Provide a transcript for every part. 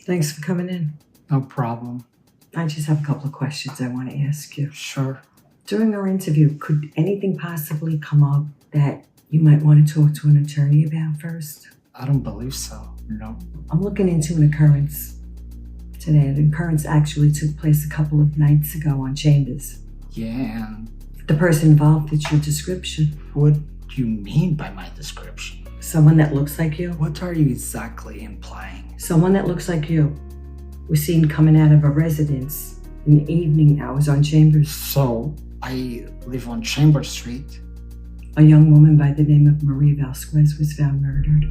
Thanks for coming in. No problem. I just have a couple of questions I want to ask you. Sure. During our interview, could anything possibly come up that you might want to talk to an attorney about first? I don't believe so. No. I'm looking into an occurrence today. An occurrence actually took place a couple of nights ago on Chambers. Yeah, and The person involved fits your description. what do you mean by my description? Someone that looks like you. What are you exactly implying? Someone that looks like you was seen coming out of a residence in the evening hours on Chambers. So, I live on Chambers Street. A young woman by the name of Marie Vasquez was found murdered.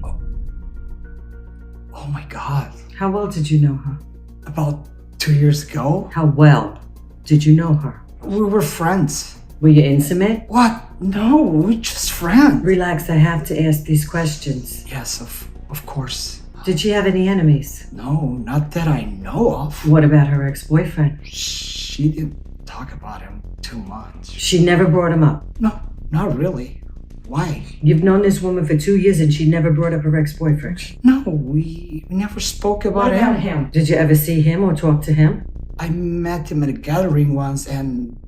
Oh my God. How well did you know her? About 2 years ago? How well did you know her? We were friends. Were you intimate? What? No, we're just friends. Relax, I have to ask these questions. Yes, of course. Did she have any enemies? No, not that I know of. What about her ex-boyfriend? She didn't talk about him too much. She never brought him up. No, not really. Why? You've known this woman for 2 years and she never brought up her ex-boyfriend. No, we never spoke about What about him? Did you ever see him or talk to him? I met him at a gathering once and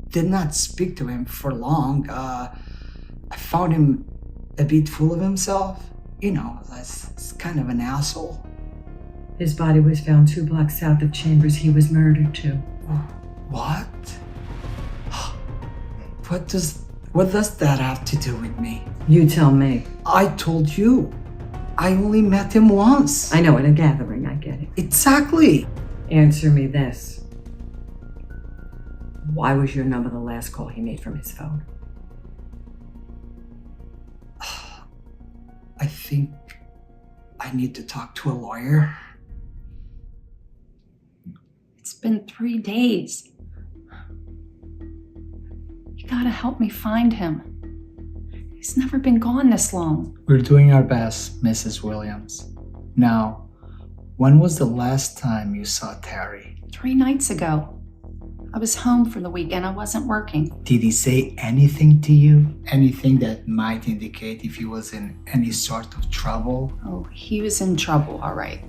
did not speak to him for long. I found him a bit full of himself. You know, that's kind of an asshole. His body was found 2 blocks south of Chambers. He was murdered too. What? What does that have to do with me? You tell me. I told you. I only met him once. I know, in a gathering, I get it. Exactly. Answer me this. Why was your number the last call he made from his phone? I think I need to talk to a lawyer. It's been 3 days. You gotta help me find him. He's never been gone this long. We're doing our best, Mrs. Williams. Now, when was the last time you saw Terry? 3 nights ago. I was home for the weekend. I wasn't working. Did he say anything to you? Anything that might indicate if he was in any sort of trouble? Oh, he was in trouble, all right.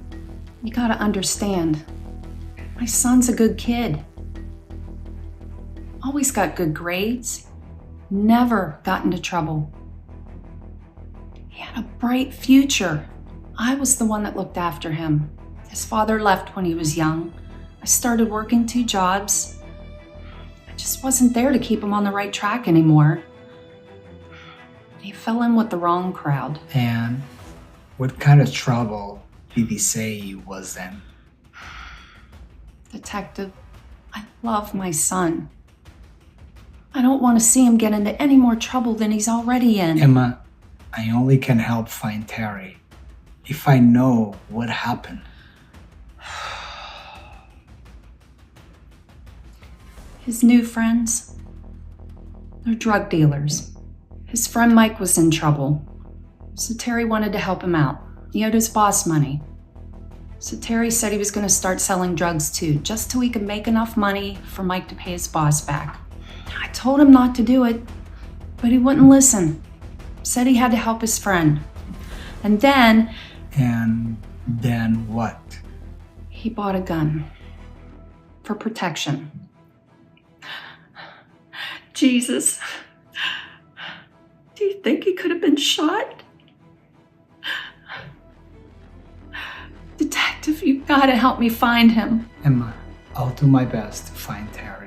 You gotta understand. My son's a good kid. Always got good grades. Never got into trouble. He had a bright future. I was the one that looked after him. His father left when he was young. I started working 2 jobs. I just wasn't there to keep him on the right track anymore. He fell in with the wrong crowd. And what kind of trouble did he say he was in? Detective, I love my son. I don't want to see him get into any more trouble than he's already in. Emma, I only can help find Terry if I know what happened. His new friends, they're drug dealers. His friend Mike was in trouble, so Terry wanted to help him out. He owed his boss money. So Terry said he was going to start selling drugs too, just till he could make enough money for Mike to pay his boss back. I told him not to do it, but he wouldn't listen. Said he had to help his friend. And then what? He bought a gun for protection. Jesus, do you think he could have been shot? Detective, you gotta help me find him. Emma, I'll do my best to find Terry.